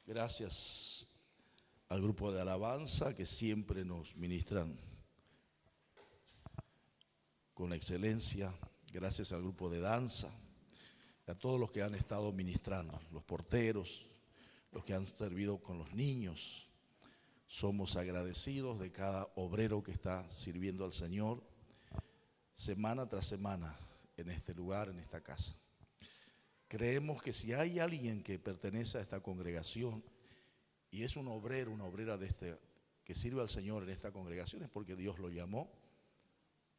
Gracias al grupo de alabanza que siempre nos ministran con excelencia. Gracias al grupo de danza, a todos los que han estado ministrando, los porteros, los que han servido con los niños. Somos agradecidos de cada obrero que está sirviendo al Señor semana tras semana en este lugar, en esta casa. Creemos que si hay alguien que pertenece a esta congregación y es un obrero, una obrera que sirve al Señor en esta congregación, es porque Dios lo llamó,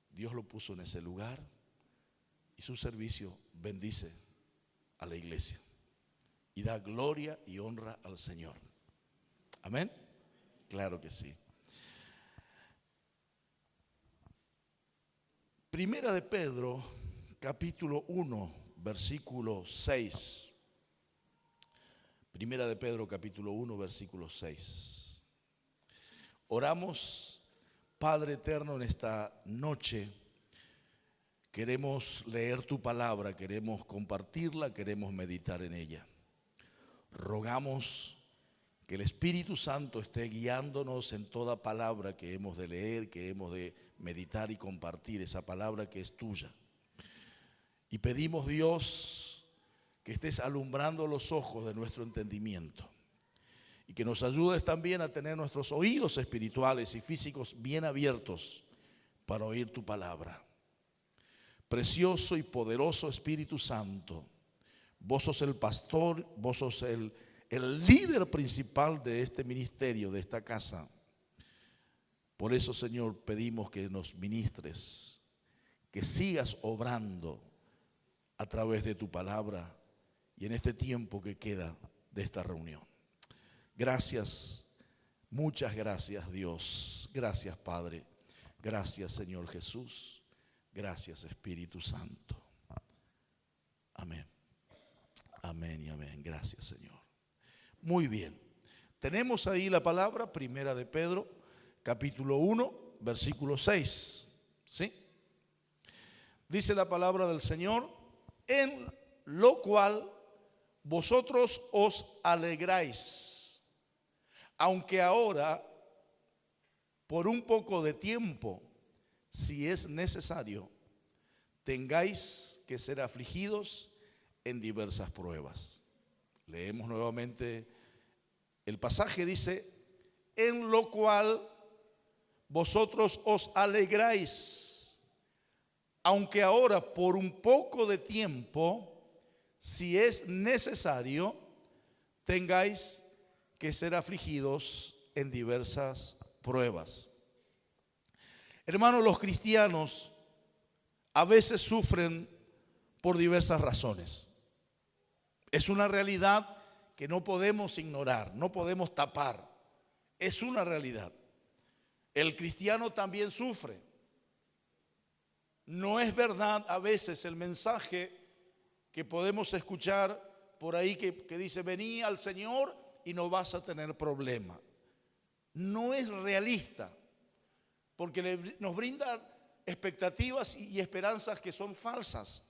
Dios lo puso en ese lugar y su servicio bendice a la iglesia y da gloria y honra al Señor. Amén. Claro que sí. Primera de Pedro, capítulo 1, versículo 6. Primera de Pedro, capítulo 1, versículo 6. Oramos, Padre eterno, en esta noche. Queremos leer tu palabra, queremos compartirla, queremos meditar en ella. Rogamos que el Espíritu Santo esté guiándonos en toda palabra que hemos de leer, que hemos de meditar y compartir, esa palabra que es tuya. Y pedimos, Dios, que estés alumbrando los ojos de nuestro entendimiento y que nos ayudes también a tener nuestros oídos espirituales y físicos bien abiertos para oír tu palabra. Precioso y poderoso Espíritu Santo, vos sos el pastor, vos sos el líder principal de este ministerio, de esta casa. Por eso, Señor, pedimos que nos ministres, que sigas obrando a través de tu palabra y en este tiempo que queda de esta reunión. Gracias, muchas gracias, Dios. Gracias, Padre. Gracias, Señor Jesús. Gracias, Espíritu Santo. Amén. Amén y amén. Gracias, Señor. Muy bien. Tenemos ahí la palabra, Primera de Pedro, capítulo 1, versículo 6. ¿Sí? Dice la palabra del Señor: en lo cual vosotros os alegráis, aunque ahora, por un poco de tiempo, si es necesario, tengáis que ser afligidos en diversas pruebas. Leemos nuevamente el pasaje, dice: en lo cual vosotros os alegráis, aunque ahora por un poco de tiempo, si es necesario, tengáis que ser afligidos en diversas pruebas. Hermanos, los cristianos a veces sufren por diversas razones. Es una realidad que no podemos ignorar, no podemos tapar. Es una realidad. El cristiano también sufre. No es verdad a veces el mensaje que podemos escuchar por ahí que dice: vení al Señor y no vas a tener problema. No es realista, porque nos brinda expectativas y esperanzas que son falsas.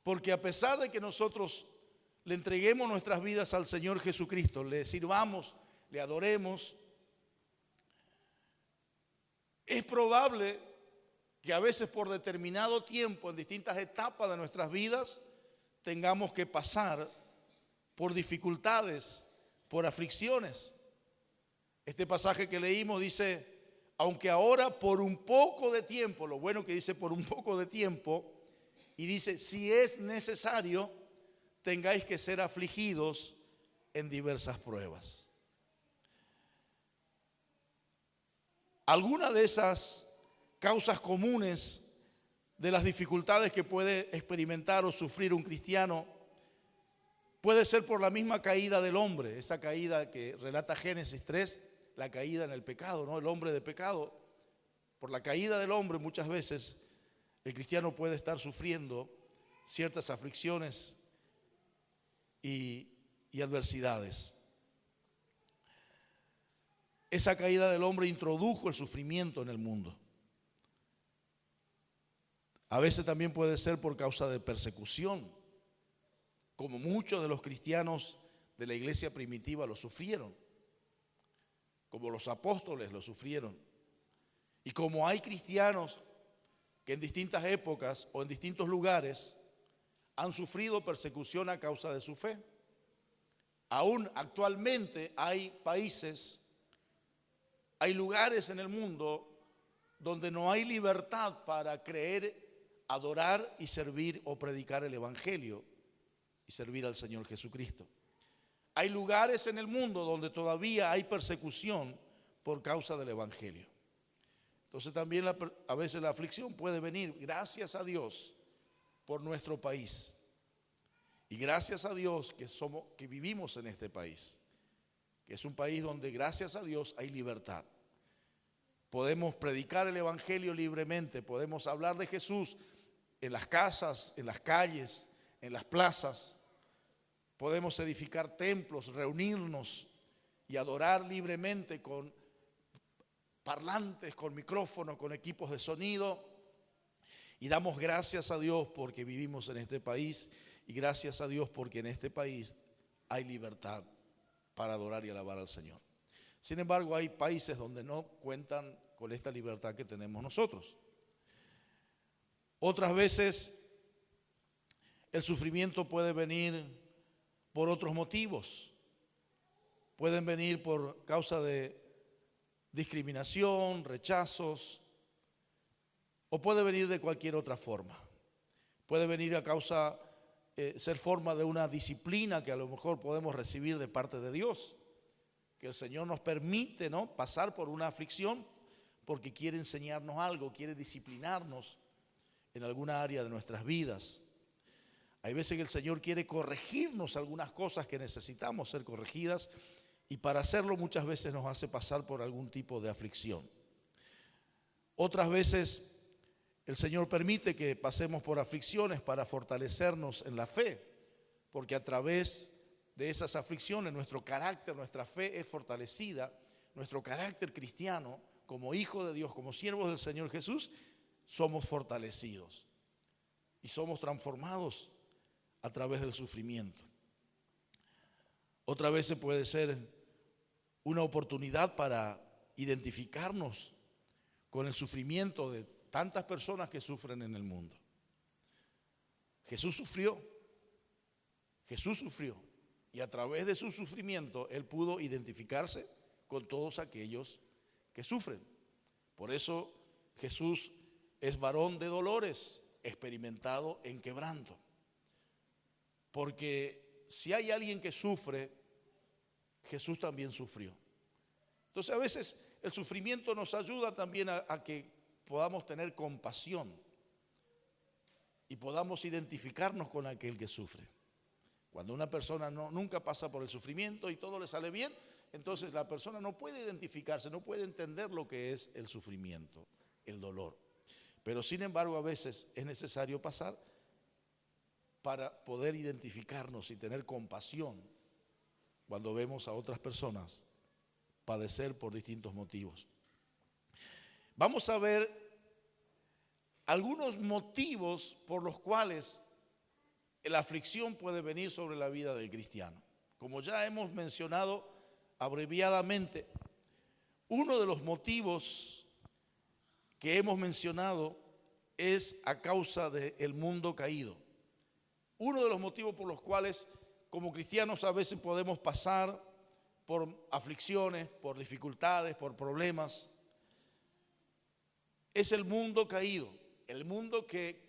Porque a pesar de que nosotros le entreguemos nuestras vidas al Señor Jesucristo, le sirvamos, le adoremos, es probable que a veces por determinado tiempo, en distintas etapas de nuestras vidas, tengamos que pasar por dificultades, por aflicciones. Este pasaje que leímos dice: aunque ahora por un poco de tiempo, lo bueno que dice por un poco de tiempo, y dice: si es necesario, tengáis que ser afligidos en diversas pruebas. Algunas de esas causas comunes de las dificultades que puede experimentar o sufrir un cristiano puede ser por la misma caída del hombre, esa caída que relata Génesis 3, la caída en el pecado, ¿no? El hombre de pecado. Por la caída del hombre muchas veces el cristiano puede estar sufriendo ciertas aflicciones y adversidades. Esa caída del hombre introdujo el sufrimiento en el mundo. A veces también puede ser por causa de persecución. como muchos de los cristianos de la iglesia primitiva lo sufrieron, como los apóstoles lo sufrieron, y como hay cristianos que en distintas épocas o en distintos lugares han sufrido persecución a causa de su fe. Aún actualmente hay países, hay lugares en el mundo donde no hay libertad para creer, adorar y servir o predicar el evangelio y servir al Señor Jesucristo. Hay lugares en el mundo donde todavía hay persecución por causa del evangelio. Entonces también a veces la aflicción puede venir, gracias a Dios, por nuestro país. Y gracias a Dios que vivimos en este país, que es un país donde gracias a Dios hay libertad. Podemos predicar el evangelio libremente, podemos hablar de Jesús en las casas, en las calles, en las plazas. Podemos edificar templos, reunirnos y adorar libremente con parlantes, con micrófonos, con equipos de sonido. Y damos gracias a Dios porque vivimos en este país y gracias a Dios porque en este país hay libertad para adorar y alabar al Señor. Sin embargo, hay países donde no cuentan con esta libertad que tenemos nosotros. Otras veces el sufrimiento puede venir por otros motivos. Pueden venir por causa de discriminación, rechazos, o puede venir de cualquier otra forma. Puede venir a causa, ser forma de una disciplina que a lo mejor podemos recibir de parte de Dios, que el Señor nos permite, ¿no?, pasar por una aflicción porque quiere enseñarnos algo, quiere disciplinarnos en alguna área de nuestras vidas. Hay veces que el Señor quiere corregirnos algunas cosas que necesitamos ser corregidas y para hacerlo muchas veces nos hace pasar por algún tipo de aflicción. Otras veces el Señor permite que pasemos por aflicciones para fortalecernos en la fe, porque a través de esas aflicciones nuestro carácter, nuestra fe es fortalecida, nuestro carácter cristiano como hijo de Dios, como siervos del Señor Jesús, somos fortalecidos y somos transformados a través del sufrimiento. Otra vez puede ser una oportunidad para identificarnos con el sufrimiento de tantas personas que sufren en el mundo. Jesús sufrió y a través de su sufrimiento Él pudo identificarse con todos aquellos que sufren. Por eso Jesús es varón de dolores, experimentado en quebranto. Porque si hay alguien que sufre, Jesús también sufrió. Entonces a veces el sufrimiento nos ayuda también a que podamos tener compasión y podamos identificarnos con aquel que sufre. Cuando una persona nunca pasa por el sufrimiento y todo le sale bien, entonces la persona no puede identificarse, no puede entender lo que es el sufrimiento, el dolor. Pero sin embargo a veces es necesario pasar para poder identificarnos y tener compasión cuando vemos a otras personas padecer por distintos motivos. Vamos a ver algunos motivos por los cuales la aflicción puede venir sobre la vida del cristiano. Como ya hemos mencionado abreviadamente, uno de los motivos que hemos mencionado es a causa del mundo caído. Uno de los motivos por los cuales como cristianos a veces podemos pasar por aflicciones, por dificultades, por problemas, es el mundo caído, el mundo que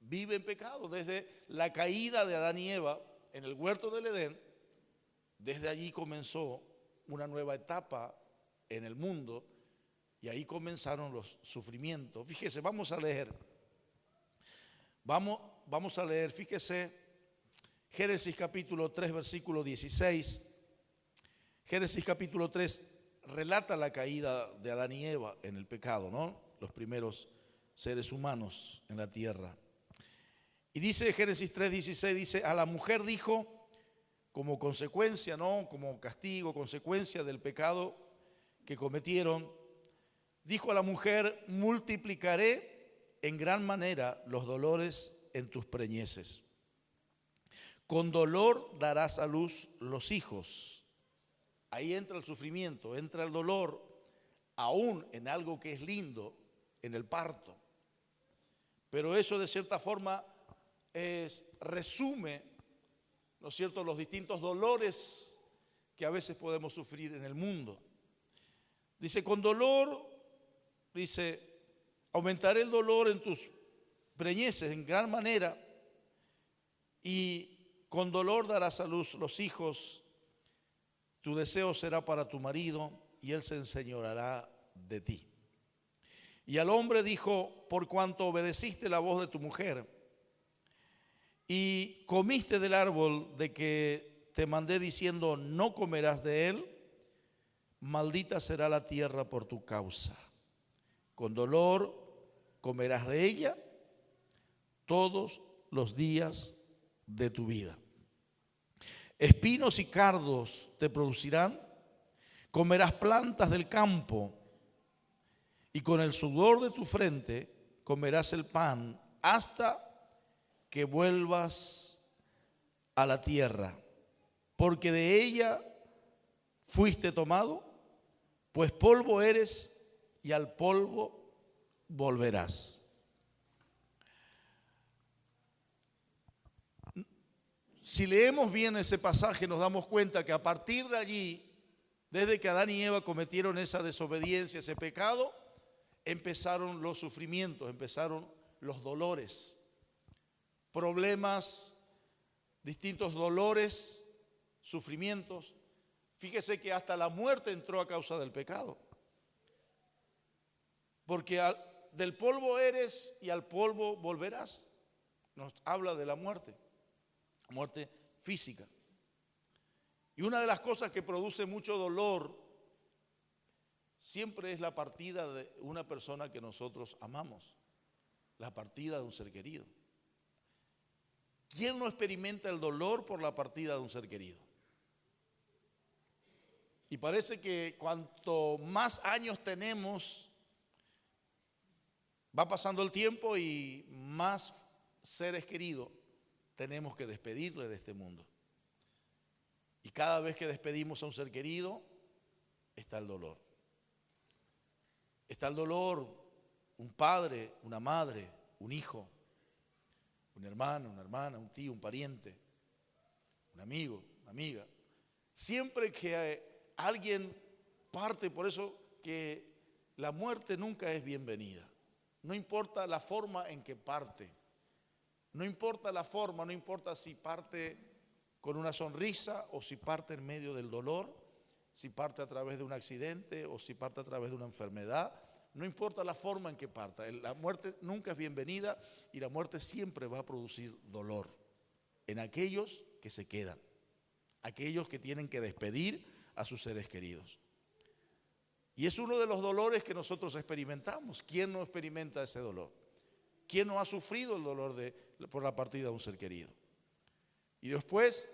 vive en pecado. Desde la caída de Adán y Eva en el huerto del Edén, desde allí comenzó una nueva etapa en el mundo y ahí comenzaron los sufrimientos. Fíjese, vamos a leer, fíjese, Génesis capítulo 3, versículo 16. Génesis capítulo 3 relata la caída de Adán y Eva en el pecado, ¿no? Los primeros seres humanos en la tierra. Y dice Génesis 3:16, dice, a la mujer dijo, como consecuencia, ¿no?, como castigo, consecuencia del pecado que cometieron, dijo a la mujer, multiplicaré en gran manera los dolores en tus preñeces. Con dolor darás a luz los hijos. Ahí entra el sufrimiento, entra el dolor, aún en algo que es lindo, en el parto. Pero eso de cierta forma resume, ¿no es cierto?, los distintos dolores que a veces podemos sufrir en el mundo. Dice, con dolor, dice, aumentaré el dolor en tus preñeces en gran manera, y con dolor darás a luz los hijos. Tu deseo será para tu marido, y él se enseñoreará de ti. Y al hombre dijo, por cuanto obedeciste la voz de tu mujer, y comiste del árbol de que te mandé diciendo, no comerás de él, maldita será la tierra por tu causa. Con dolor comerás de ella todos los días de tu vida. Espinos y cardos te producirán, comerás plantas del campo, y con el sudor de tu frente comerás el pan hasta que vuelvas a la tierra, porque de ella fuiste tomado, pues polvo eres y al polvo volverás. Si leemos bien ese pasaje nos damos cuenta que a partir de allí, desde que Adán y Eva cometieron esa desobediencia, ese pecado, empezaron los sufrimientos, empezaron los dolores, problemas, distintos dolores, sufrimientos. Fíjese que hasta la muerte entró a causa del pecado. Porque del polvo eres y al polvo volverás. Nos habla de la muerte física. Y una de las cosas que produce mucho dolor siempre es la partida de una persona que nosotros amamos, la partida de un ser querido. ¿Quién no experimenta el dolor por la partida de un ser querido? Y parece que cuanto más años tenemos, va pasando el tiempo y más seres queridos tenemos que despedirle de este mundo. Y cada vez que despedimos a un ser querido, está el dolor. Está el dolor, un padre, una madre, un hijo, un hermano, una hermana, un tío, un pariente, un amigo, una amiga. Siempre que alguien parte, por eso que la muerte nunca es bienvenida. No importa la forma en que parte. No importa la forma, no importa si parte con una sonrisa o si parte en medio del dolor, si parte a través de un accidente o si parte a través de una enfermedad. No importa la forma en que parta. La muerte nunca es bienvenida y la muerte siempre va a producir dolor en aquellos que se quedan, aquellos que tienen que despedir a sus seres queridos. Y es uno de los dolores que nosotros experimentamos. ¿Quién no experimenta ese dolor? ¿Quién no ha sufrido el dolor por la partida de un ser querido? Y después,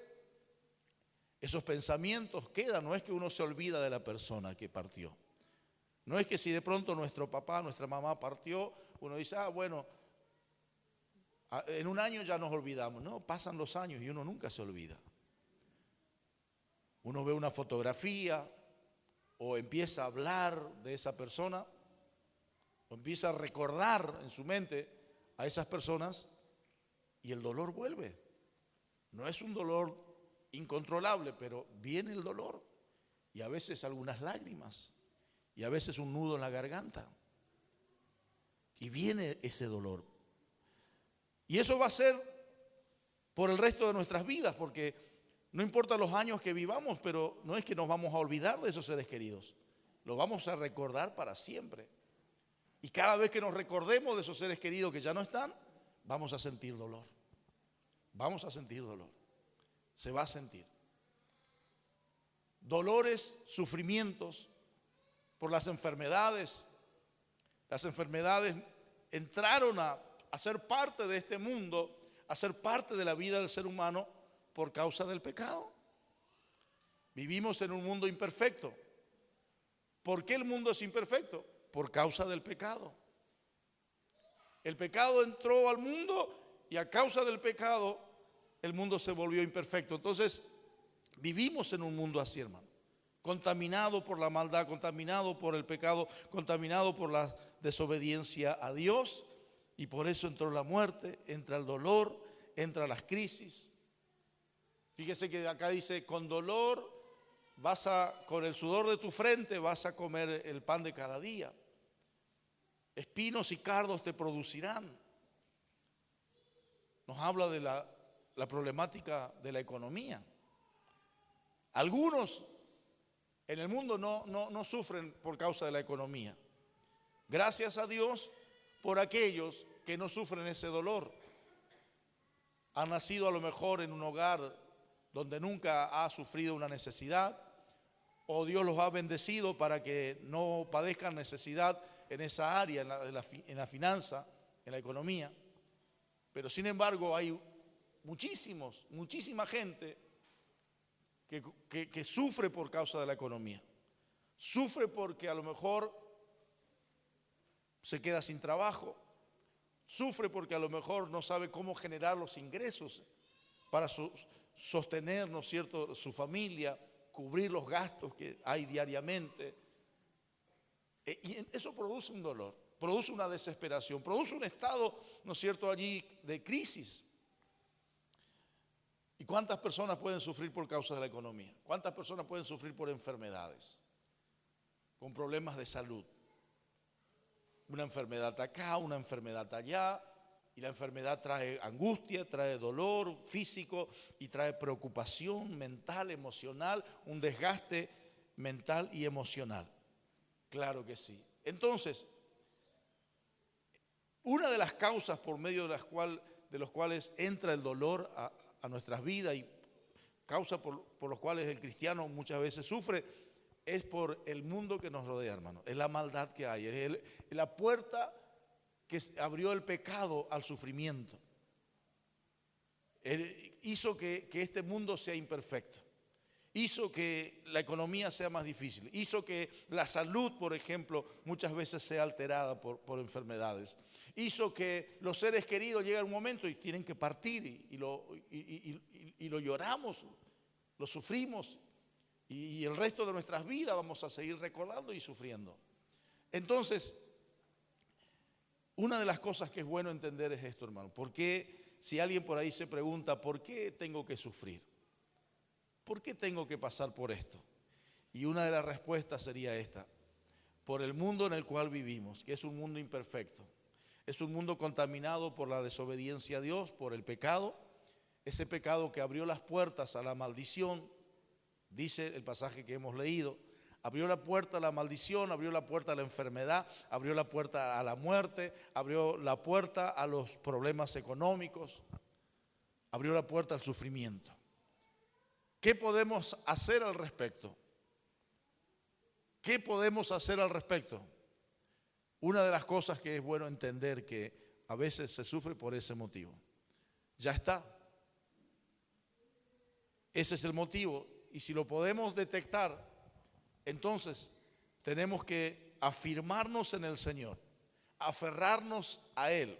esos pensamientos quedan. No es que uno se olvida de la persona que partió. No es que si de pronto nuestro papá, nuestra mamá partió, uno dice, bueno, en un año ya nos olvidamos. No, pasan los años y uno nunca se olvida. Uno ve una fotografía o empieza a hablar de esa persona o empieza a recordar en su mente a esas personas y el dolor vuelve. No es un dolor incontrolable, pero viene el dolor y a veces algunas lágrimas y a veces un nudo en la garganta y viene ese dolor. Y eso va a ser por el resto de nuestras vidas, porque no importa los años que vivamos, pero no es que nos vamos a olvidar de esos seres queridos, lo vamos a recordar para siempre. Y cada vez que nos recordemos de esos seres queridos que ya no están, vamos a sentir dolor. Vamos a sentir dolor. Se va a sentir. Dolores, sufrimientos por las enfermedades. Las enfermedades entraron a ser parte de este mundo, a ser parte de la vida del ser humano por causa del pecado. Vivimos en un mundo imperfecto. ¿Por qué el mundo es imperfecto? Por causa del pecado. El pecado entró al mundo y a causa del pecado el mundo se volvió imperfecto. Entonces, vivimos en un mundo así, hermano, contaminado por la maldad, contaminado por el pecado, contaminado por la desobediencia a Dios, y por eso entró la muerte, entra el dolor, entra las crisis. Fíjese que acá dice, con dolor con el sudor de tu frente vas a comer el pan de cada día. Espinos y cardos te producirán. Nos habla de la problemática de la economía. Algunos en el mundo no sufren por causa de la economía. Gracias a Dios por aquellos que no sufren ese dolor. Han nacido a lo mejor en un hogar donde nunca ha sufrido una necesidad, o Dios los ha bendecido para que no padezcan necesidad en esa área, en la finanza, en la economía. Pero sin embargo hay muchísima gente que sufre por causa de la economía. Sufre porque a lo mejor se queda sin trabajo. Sufre porque a lo mejor no sabe cómo generar los ingresos para sostener, ¿no es cierto?, su familia, cubrir los gastos que hay diariamente. Y eso produce un dolor, produce una desesperación, produce un estado, ¿no es cierto?, allí de crisis. ¿Y cuántas personas pueden sufrir por causa de la economía? ¿Cuántas personas pueden sufrir por enfermedades, con problemas de salud? Una enfermedad acá, una enfermedad allá, y la enfermedad trae angustia, trae dolor físico y trae preocupación mental, emocional, un desgaste mental y emocional. Claro que sí. Entonces, una de las causas por medio de los cuales entra el dolor a nuestras vidas y causa por los cuales el cristiano muchas veces sufre, es por el mundo que nos rodea, hermano. Es la maldad que hay, es la puerta que abrió el pecado al sufrimiento. Hizo que este mundo sea imperfecto. Hizo que la economía sea más difícil. Hizo que la salud, por ejemplo, muchas veces sea alterada por enfermedades. Hizo que los seres queridos lleguen a un momento y tienen que partir y lo lloramos, lo sufrimos. Y el resto de nuestras vidas vamos a seguir recordando y sufriendo. Entonces, una de las cosas que es bueno entender es esto, hermano. ¿Por qué, si alguien por ahí se pregunta, ¿por qué tengo que sufrir? ¿Por qué tengo que pasar por esto? Y una de las respuestas sería esta: por el mundo en el cual vivimos, que es un mundo imperfecto. Es un mundo contaminado por la desobediencia a Dios, por el pecado. Ese pecado que abrió las puertas a la maldición, dice el pasaje que hemos leído. Abrió la puerta a la maldición, abrió la puerta a la enfermedad, abrió la puerta a la muerte, abrió la puerta a los problemas económicos, abrió la puerta al sufrimiento. ¿Qué podemos hacer al respecto? ¿Qué podemos hacer al respecto? Una de las cosas que es bueno entender, que a veces se sufre por ese motivo. Ya está. Ese es el motivo. Y si lo podemos detectar, entonces tenemos que afirmarnos en el Señor, aferrarnos a Él,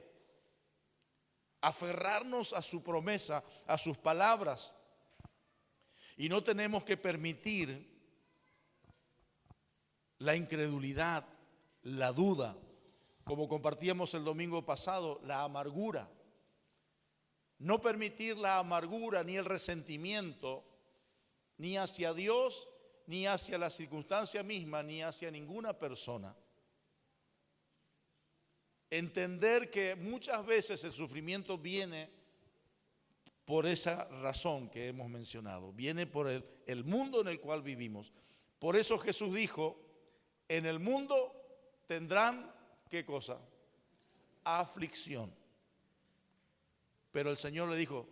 aferrarnos a su promesa, a sus palabras. Y no tenemos que permitir la incredulidad, la duda, como compartíamos el domingo pasado, la amargura. No permitir la amargura ni el resentimiento, ni hacia Dios, ni hacia la circunstancia misma, ni hacia ninguna persona. Entender que muchas veces el sufrimiento viene por esa razón que hemos mencionado, viene por el mundo en el cual vivimos. Por eso Jesús dijo, en el mundo tendrán, ¿qué cosa? Aflicción. Pero el Señor le dijo,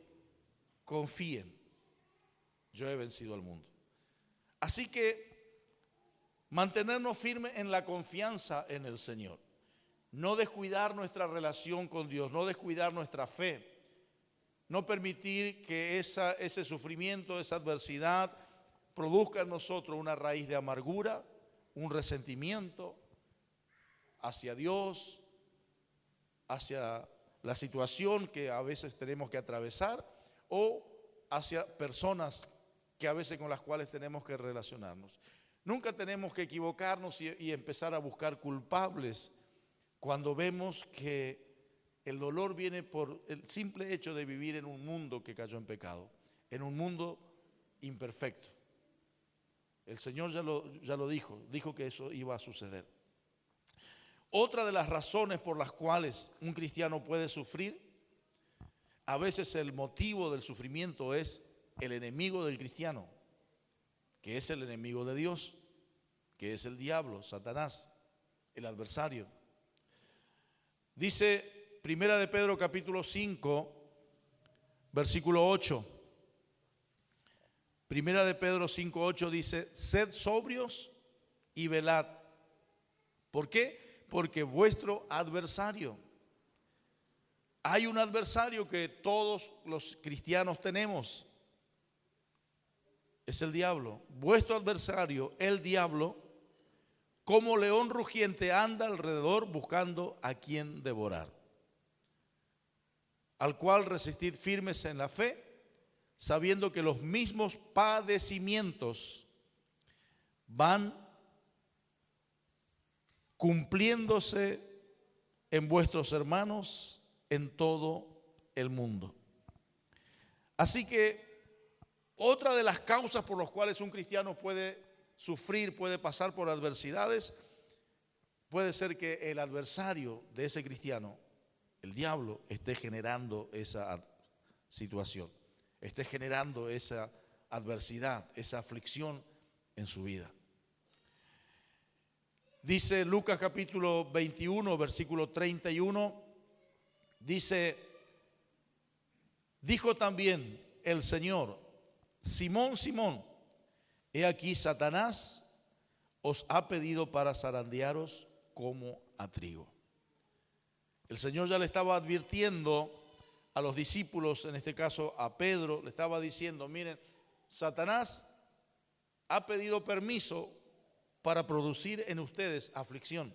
confíen, yo he vencido al mundo. Así que mantenernos firmes en la confianza en el Señor. No descuidar nuestra relación con Dios, no descuidar nuestra fe. No permitir que ese sufrimiento, esa adversidad produzca en nosotros una raíz de amargura, un resentimiento hacia Dios, hacia la situación que a veces tenemos que atravesar, o hacia personas que a veces con las cuales tenemos que relacionarnos. Nunca tenemos que equivocarnos y empezar a buscar culpables cuando vemos que el dolor viene por el simple hecho de vivir en un mundo que cayó en pecado, en un mundo imperfecto. El Señor ya lo dijo que eso iba a suceder. Otra de las razones por las cuales un cristiano puede sufrir, a veces el motivo del sufrimiento es el enemigo del cristiano, que es el enemigo de Dios, que es el diablo, Satanás, el adversario. Dice Primera de Pedro capítulo 5, versículo 8. Primera de Pedro 5:8 dice: sed sobrios y velad. ¿Por qué? Porque vuestro adversario, hay un adversario que todos los cristianos tenemos, es el diablo. Vuestro adversario, el diablo, como león rugiente anda alrededor buscando a quien devorar. Al cual resistid firmes en la fe, sabiendo que los mismos padecimientos van cumpliéndose en vuestros hermanos en todo el mundo. Así que otra de las causas por las cuales un cristiano puede sufrir, puede pasar por adversidades, puede ser que el adversario de ese cristiano, el diablo, esté generando esa situación, esté generando esa adversidad, esa aflicción en su vida. Dice Lucas capítulo 21, versículo 31, dice: dijo también el Señor: Simón, Simón, he aquí Satanás os ha pedido para zarandearos como a trigo. El Señor ya le estaba advirtiendo a los discípulos, en este caso a Pedro, le estaba diciendo: miren, Satanás ha pedido permiso para producir en ustedes aflicción.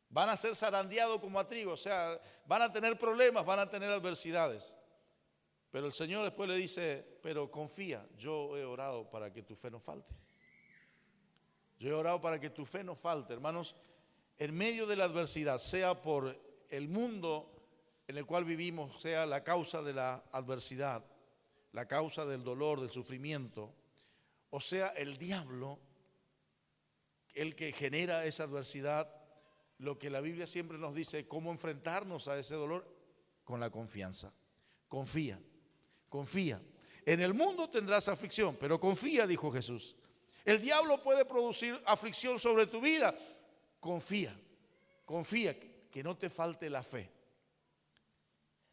Van a ser zarandeados como a trigo, o sea, van a tener problemas, van a tener adversidades. Pero el Señor después le dice: pero confía, yo he orado para que tu fe no falte. Yo he orado para que tu fe no falte. Hermanos, en medio de la adversidad, sea por el mundo en el cual vivimos, sea la causa de la adversidad, la causa del dolor, del sufrimiento, o sea el diablo, el que genera esa adversidad, lo que la Biblia siempre nos dice, cómo enfrentarnos a ese dolor, con la confianza. Confía, confía. En el mundo tendrás aflicción, pero confía, dijo Jesús. El diablo puede producir aflicción sobre tu vida. Confía, confía, que no te falte la fe.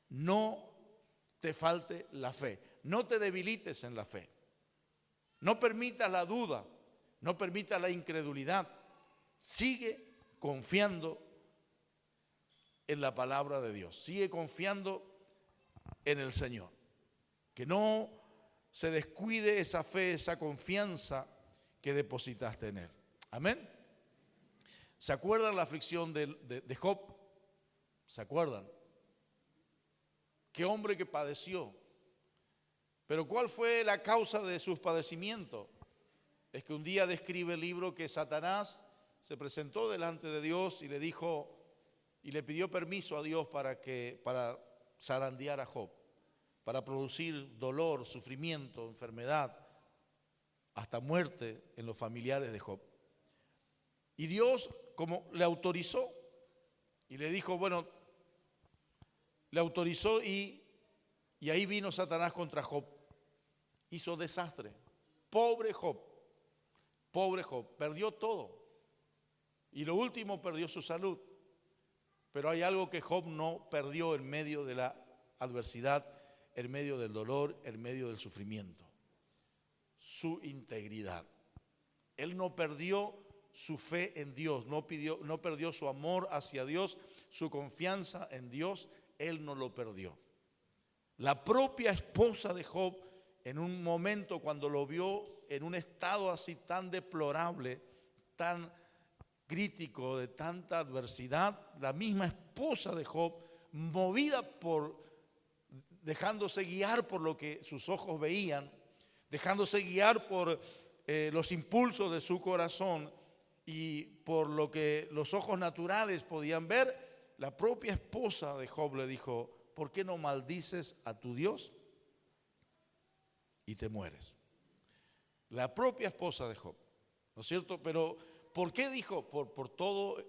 No te falte la fe. No te debilites en la fe. No permitas la duda. No permitas la incredulidad. Sigue confiando en la palabra de Dios. Sigue confiando en el Señor. Que no se descuide esa fe, esa confianza que depositaste en Él. Amén. ¿Se acuerdan la aflicción de Job? ¿Se acuerdan? Qué hombre que padeció. Pero ¿cuál fue la causa de sus padecimientos? Es que un día describe el libro que Satanás se presentó delante de Dios y le dijo, y le pidió permiso a Dios para zarandear a Job, para producir dolor, sufrimiento, enfermedad, hasta muerte en los familiares de Job. Y Dios, como le autorizó, y le dijo, bueno, le autorizó y ahí vino Satanás contra Job. Hizo desastre. Pobre Job, perdió todo. Y lo último, perdió su salud. Pero hay algo que Job no perdió en medio de la adversidad, en medio del dolor, en medio del sufrimiento. Su integridad. Él no perdió su fe en Dios, no perdió su amor hacia Dios, su confianza en Dios, él no lo perdió. La propia esposa de Job, en un momento cuando lo vio en un estado así tan deplorable, tan crítico, de tanta adversidad, la misma esposa de Job, movida por dejándose guiar por lo que sus ojos veían, dejándose guiar por los impulsos de su corazón y por lo que los ojos naturales podían ver, la propia esposa de Job le dijo: ¿por qué no maldices a tu Dios y te mueres? La propia esposa de Job, ¿no es cierto? Pero ¿por qué dijo? Por todo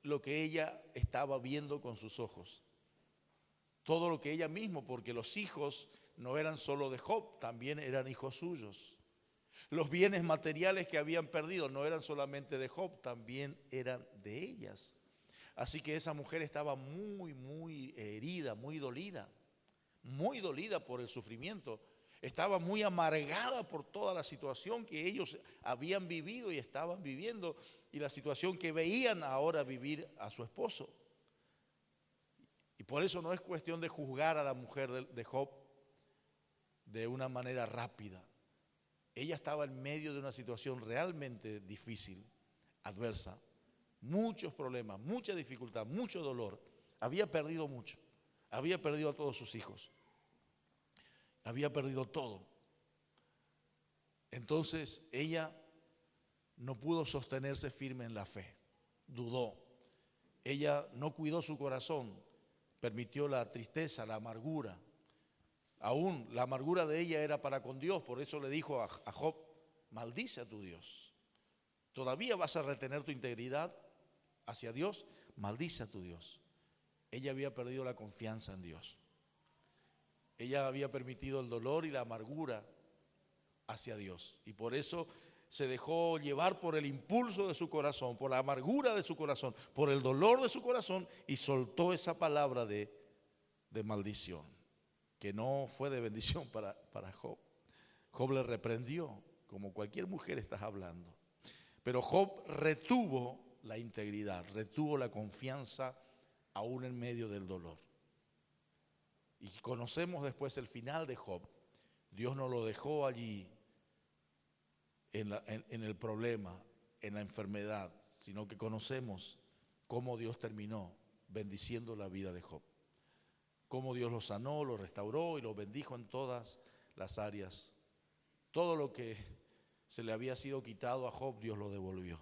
lo que ella estaba viendo con sus ojos, todo lo que ella misma, porque los hijos no eran solo de Job, también eran hijos suyos. Los bienes materiales que habían perdido no eran solamente de Job, también eran de ellas. Así que esa mujer estaba muy herida, muy dolida por el sufrimiento. Estaba muy amargada por toda la situación que ellos habían vivido y estaban viviendo, y la situación que veían ahora vivir a su esposo. Y por eso no es cuestión de juzgar a la mujer de Job de una manera rápida. Ella estaba en medio de una situación realmente difícil, adversa, muchos problemas, mucha dificultad, mucho dolor. Había perdido mucho, había perdido a todos sus hijos, había perdido todo. Entonces ella no pudo sostenerse firme en la fe, dudó. Ella no cuidó su corazón, permitió la tristeza, la amargura. Aún la amargura de ella era para con Dios, por eso le dijo a Job: maldice a tu Dios. ¿Todavía vas a retener tu integridad hacia Dios? Maldice a tu Dios. Ella había perdido la confianza en Dios. Ella había permitido el dolor y la amargura hacia Dios, y por eso se dejó llevar por el impulso de su corazón, por la amargura de su corazón, por el dolor de su corazón, y soltó esa palabra de maldición, que no fue de bendición para Job. Job le reprendió, como cualquier mujer estás hablando. Pero Job retuvo la integridad, retuvo la confianza aún en medio del dolor. Y conocemos después el final de Job. Dios no lo dejó allí en el problema, en la enfermedad, sino que conocemos cómo Dios terminó bendiciendo la vida de Job. Cómo Dios lo sanó, lo restauró y lo bendijo en todas las áreas. Todo lo que se le había sido quitado a Job, Dios lo devolvió.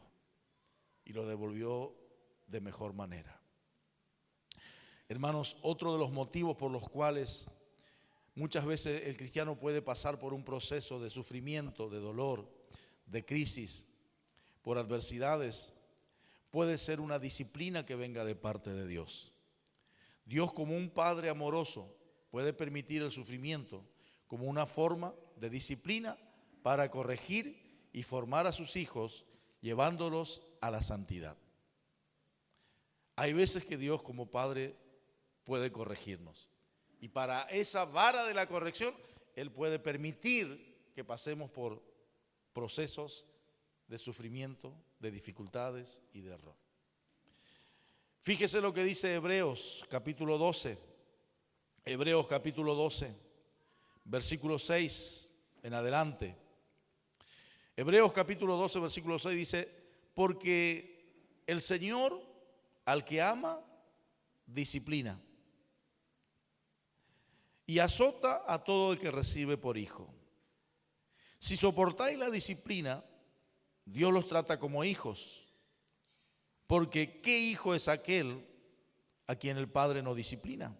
Y lo devolvió de mejor manera. Hermanos, otro de los motivos por los cuales muchas veces el cristiano puede pasar por un proceso de sufrimiento, de dolor, de crisis, por adversidades, puede ser una disciplina que venga de parte de Dios. Dios, como un padre amoroso, puede permitir el sufrimiento como una forma de disciplina para corregir y formar a sus hijos, llevándolos a la santidad. Hay veces que Dios, como padre, puede corregirnos, y para esa vara de la corrección Él puede permitir que pasemos por procesos de sufrimiento, de dificultades y de error. Fíjese lo que dice Hebreos capítulo 12, Hebreos capítulo 12, versículo 6 en adelante. Hebreos capítulo 12, versículo 6 dice: porque el Señor al que ama, disciplina y azota a todo el que recibe por hijo. Si soportáis la disciplina, Dios los trata como hijos. Porque ¿qué hijo es aquel a quien el Padre no disciplina?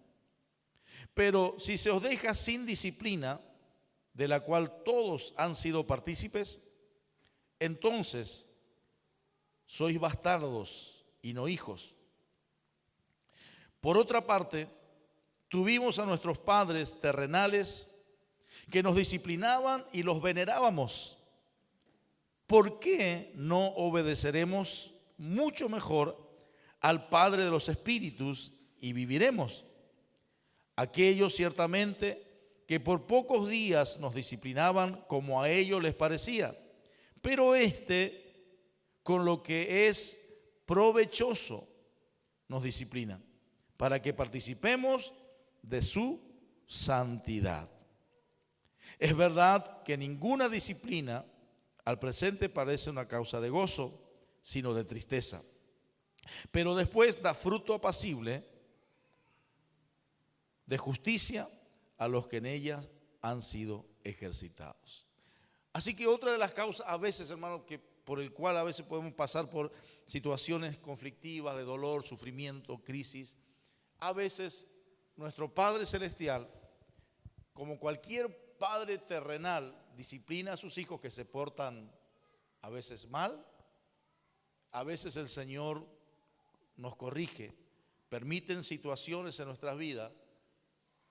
Pero si se os deja sin disciplina, de la cual todos han sido partícipes, entonces sois bastardos y no hijos. Por otra parte, tuvimos a nuestros padres terrenales que nos disciplinaban y los venerábamos. ¿Por qué no obedeceremos mucho mejor al Padre de los Espíritus y viviremos? Aquellos ciertamente que por pocos días nos disciplinaban como a ellos les parecía, pero con lo que es provechoso nos disciplina, para que participemos de su santidad. Es verdad que ninguna disciplina al presente parece una causa de gozo, sino de tristeza, pero después da fruto apacible de justicia a los que en ella han sido ejercitados. Así que otra de las causas, a veces, hermano, que por el cual a veces podemos pasar por situaciones conflictivas de dolor, sufrimiento, crisis, a veces nuestro Padre Celestial, como cualquier padre terrenal, disciplina a sus hijos que se portan a veces mal. A veces el Señor nos corrige, permiten situaciones en nuestras vidas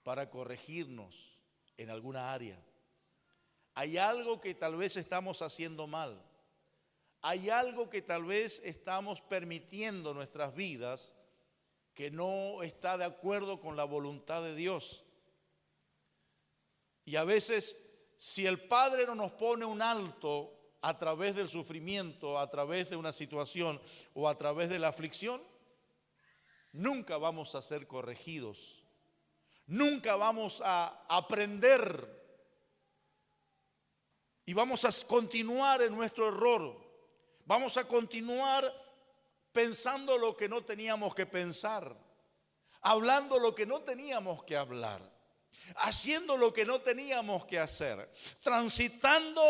para corregirnos en alguna área. Hay algo que tal vez estamos haciendo mal. Hay algo que tal vez estamos permitiendo en nuestras vidas que no está de acuerdo con la voluntad de Dios. Y a veces, si el Padre no nos pone un alto a través del sufrimiento, a través de una situación o a través de la aflicción, nunca vamos a ser corregidos. Nunca vamos a aprender y vamos a continuar en nuestro error. Vamos a continuar pensando lo que no teníamos que pensar, hablando lo que no teníamos que hablar, haciendo lo que no teníamos que hacer, transitando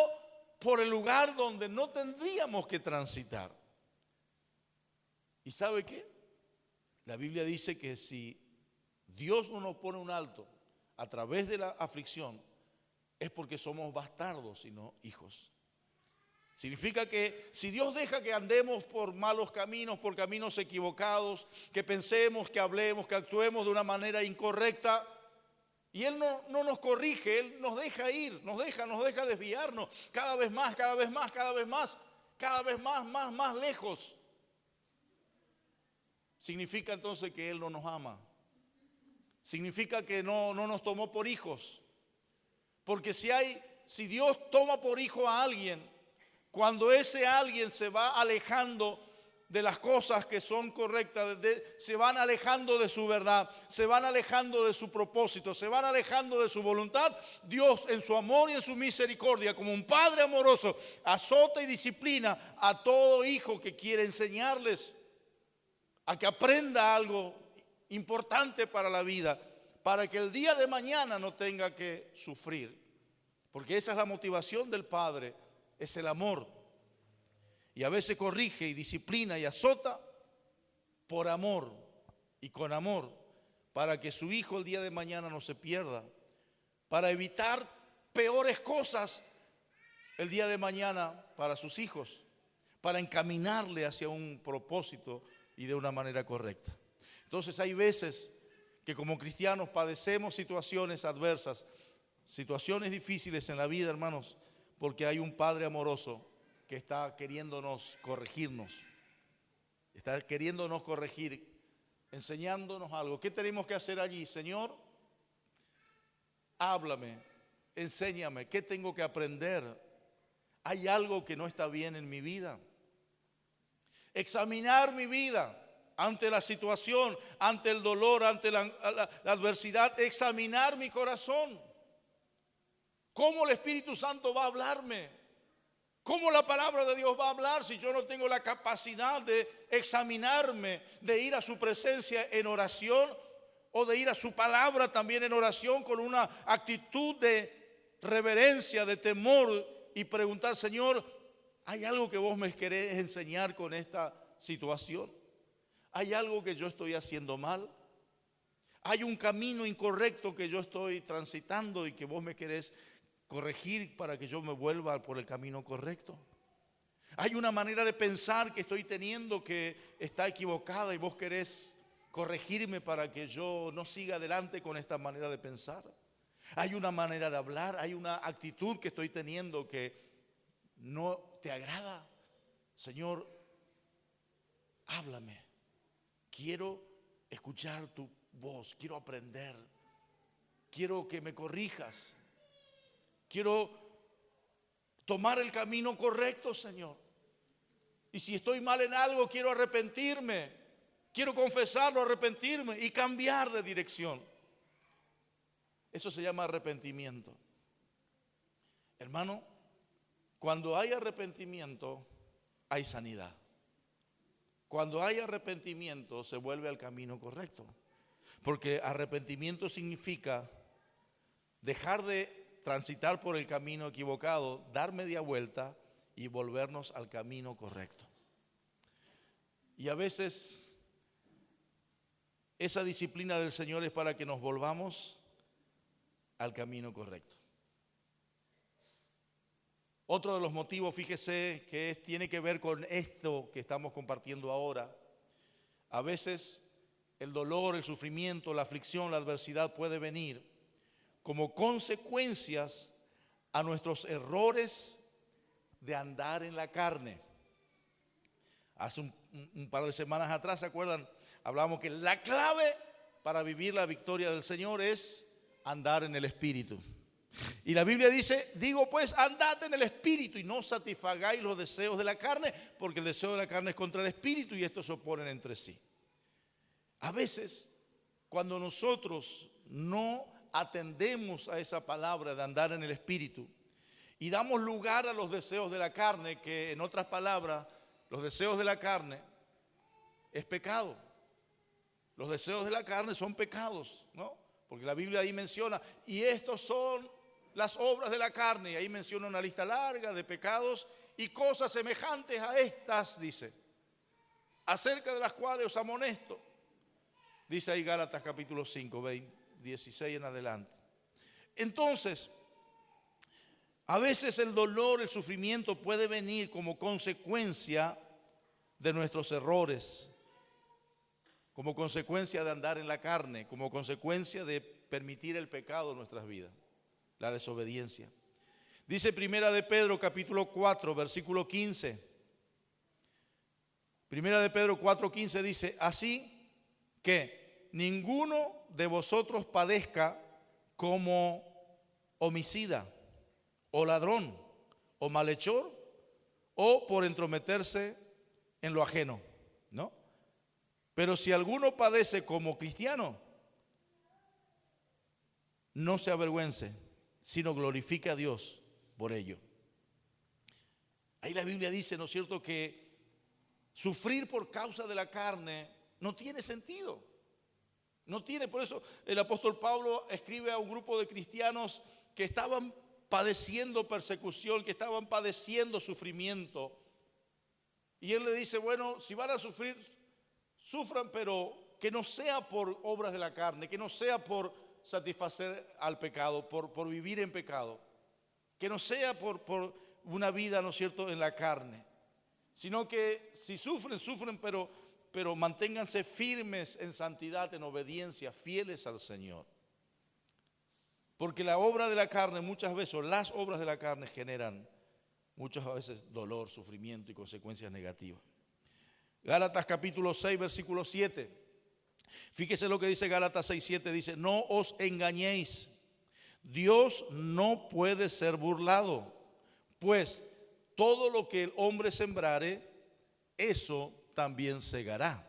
por el lugar donde no tendríamos que transitar. ¿Y sabe qué? La Biblia dice que si Dios no nos pone un alto a través de la aflicción, es porque somos bastardos y no hijos. Significa que si Dios deja que andemos por malos caminos, por caminos equivocados, que pensemos, que hablemos, que actuemos de una manera incorrecta, y Él no nos corrige, Él nos deja ir, nos deja desviarnos cada vez más, más lejos. Significa entonces que Él no nos ama. Significa que no nos tomó por hijos. Porque si Dios toma por hijo a alguien, cuando ese alguien se va alejando de las cosas que son correctas, se van alejando de su verdad, se van alejando de su propósito, se van alejando de su voluntad, Dios en su amor y en su misericordia, como un padre amoroso, azota y disciplina a todo hijo que quiere enseñarles a que aprenda algo importante para la vida, para que el día de mañana no tenga que sufrir. Porque esa es la motivación del Padre, es el amor. Y a veces corrige y disciplina y azota por amor y con amor, para que su hijo el día de mañana no se pierda, para evitar peores cosas el día de mañana para sus hijos, para encaminarle hacia un propósito y de una manera correcta. Entonces hay veces que como cristianos padecemos situaciones adversas, situaciones difíciles en la vida, hermanos, porque hay un Padre amoroso que está queriéndonos corregirnos, está queriéndonos corregir, enseñándonos algo. ¿Qué tenemos que hacer allí? Señor, háblame, enséñame, ¿qué tengo que aprender? ¿Hay algo que no está bien en mi vida? Examinar mi vida ante la situación, ante el dolor, ante la adversidad, examinar mi corazón. ¿Cómo el Espíritu Santo va a hablarme? ¿Cómo la palabra de Dios va a hablar si yo no tengo la capacidad de examinarme, de ir a su presencia en oración o de ir a su palabra también en oración con una actitud de reverencia, de temor y preguntar, Señor, ¿hay algo que vos me querés enseñar con esta situación? ¿Hay algo que yo estoy haciendo mal? ¿Hay un camino incorrecto que yo estoy transitando y que vos me querés corregir para que yo me vuelva por el camino correcto? Hay una manera de pensar que estoy teniendo que está equivocada y vos querés corregirme para que yo no siga adelante con esta manera de pensar. Hay una manera de hablar, hay una actitud que estoy teniendo que no te agrada. Señor, háblame. Quiero escuchar tu voz, quiero aprender, quiero que me corrijas. Quiero tomar el camino correcto, Señor. Y si estoy mal en algo, quiero arrepentirme. Quiero confesarlo, arrepentirme y cambiar de dirección. Eso se llama arrepentimiento. Hermano, cuando hay arrepentimiento, hay sanidad. Cuando hay arrepentimiento, se vuelve al camino correcto. Porque arrepentimiento significa dejar de transitar por el camino equivocado, dar media vuelta y volvernos al camino correcto. Y a veces esa disciplina del Señor es para que nos volvamos al camino correcto. Otro de los motivos, fíjese, tiene que ver con esto que estamos compartiendo ahora. A veces el dolor, el sufrimiento, la aflicción, la adversidad puede venir como consecuencias a nuestros errores de andar en la carne. Hace un par de semanas atrás, ¿se acuerdan? Hablábamos que la clave para vivir la victoria del Señor es andar en el Espíritu. Y la Biblia dice, digo pues, andad en el Espíritu y no satisfagáis los deseos de la carne, porque el deseo de la carne es contra el Espíritu y estos se oponen entre sí. A veces, cuando nosotros no atendemos a esa palabra de andar en el Espíritu y damos lugar a los deseos de la carne, que en otras palabras, los deseos de la carne es pecado. Los deseos de la carne son pecados, ¿no? Porque la Biblia ahí menciona, y estos son las obras de la carne, y ahí menciona una lista larga de pecados y cosas semejantes a estas, dice, acerca de las cuales os amonesto. Dice ahí Gálatas capítulo 5, 16 en adelante. Entonces, a veces el dolor, el sufrimiento puede venir como consecuencia de nuestros errores, como consecuencia de andar en la carne, como consecuencia de permitir el pecado en nuestras vidas, la desobediencia. Dice Primera de Pedro capítulo 4, versículo 15. Primera de Pedro 4:15 dice, así que ninguno de vosotros padezca como homicida, o ladrón, o malhechor, o por entrometerse en lo ajeno, ¿no? Pero si alguno padece como cristiano, no se avergüence, sino glorifique a Dios por ello. Ahí la Biblia dice, ¿no es cierto?, que sufrir por causa de la carne no tiene sentido. No tiene, por eso el apóstol Pablo escribe a un grupo de cristianos que estaban padeciendo persecución, que estaban padeciendo sufrimiento. Y él le dice, bueno, si van a sufrir, sufran, pero que no sea por obras de la carne, que no sea por satisfacer al pecado, por vivir en pecado, que no sea por una vida, ¿no es cierto?, en la carne, sino que si sufren, sufren, pero manténganse firmes en santidad, en obediencia, fieles al Señor. Porque la obra de la carne muchas veces, o las obras de la carne generan muchas veces dolor, sufrimiento y consecuencias negativas. Gálatas capítulo 6, versículo 7. Fíjese lo que dice Gálatas 6, 7. Dice, no os engañéis, Dios no puede ser burlado, pues todo lo que el hombre sembrare, eso también segará.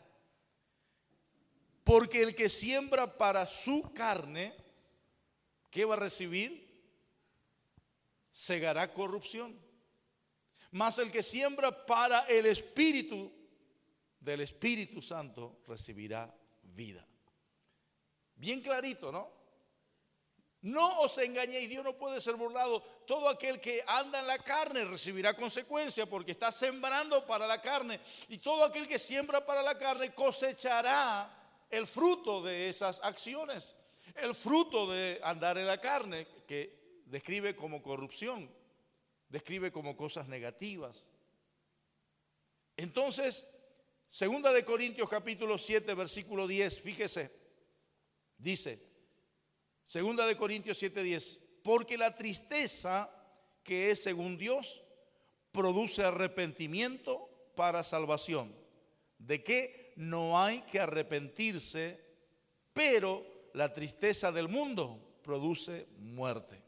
Porque el que siembra para su carne, ¿qué va a recibir? Segará corrupción. Mas el que siembra para el Espíritu, del Espíritu Santo recibirá vida. Bien clarito, ¿no? No os engañéis, Dios no puede ser burlado. Todo aquel que anda en la carne recibirá consecuencias porque está sembrando para la carne. Y todo aquel que siembra para la carne cosechará el fruto de esas acciones. El fruto de andar en la carne, que describe como corrupción, describe como cosas negativas. Entonces, Segunda de Corintios capítulo 7, versículo 10, fíjese, dice, Segunda de Corintios 7, 10, porque la tristeza que es según Dios produce arrepentimiento para salvación, de que no hay que arrepentirse, pero la tristeza del mundo produce muerte.